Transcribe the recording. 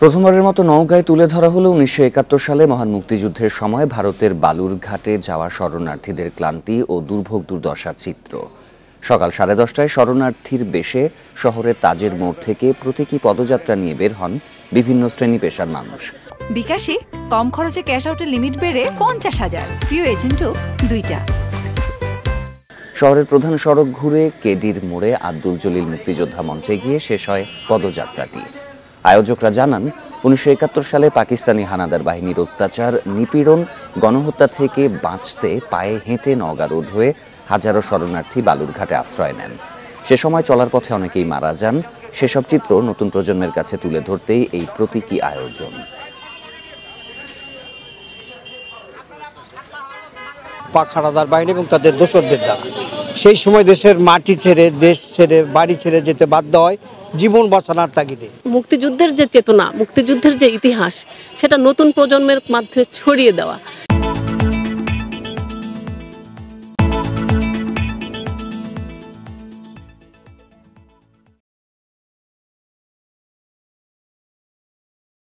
প্রথমবারের মতো নওগাঁয় তুলে ধরা হলো ১৯৭১ সালে মহান মুক্তিযুদ্ধের সময় ভারতের বালুরঘাটে যাওয়া শরণার্থীদের ক্লান্তি ও দুর্ভোগ দুর্দশার চিত্র। সকাল 10:30টায় শরণার্থীর বেশে শহরের তাজের মোড় থেকে প্রতীকী পদযাত্রা নিয়ে বের হন বিভিন্ন শ্রেণী পেশার মানুষ। বিকাশে কম খরচে ক্যাশ আউটের লিমিট বেড়ে ৫০,০০০, প্রিয় এজেন্টও ২টা। শহরের প্রধান সড়ক ঘুরে কেডির মোড়ে আব্দুল জলিল মুক্তিযোদ্ধা মঞ্চে গিয়ে শেষ হয় পদযাত্রাটি। আয়োজকরা জানান, ১৯৭১ সালে পাকিস্তানি হানাদার বাহিনীর অত্যাচার, নিপীড়ন, গণহত্যা থেকে বাঁচতে পায়ে হেঁটে নওগাঁ রোড হয়ে হাজারো শরণার্থী বালুরঘাটে আশ্রয় নেন। সে সময় চলার পথে অনেকেই মারা যান। সেসব চিত্র নতুন প্রজন্মের কাছে তুলে ধরতেই এই প্রতীকী আয়োজন। পাক হানাদার বাহিনী এবং তাদের দোসরদের দ্বারা সেই সময় দেশের মাটি ছেড়ে, দেশ ছেড়ে, বাড়ি ছেড়ে যেতে বাধ্য হয় জীবন বাঁচানোর তাগিদে। মুক্তিযুদ্ধের যে চেতনা, মুক্তিযুদ্ধের যে ইতিহাস, সেটা নতুন প্রজন্মের মধ্যে ছড়িয়ে দেওয়া।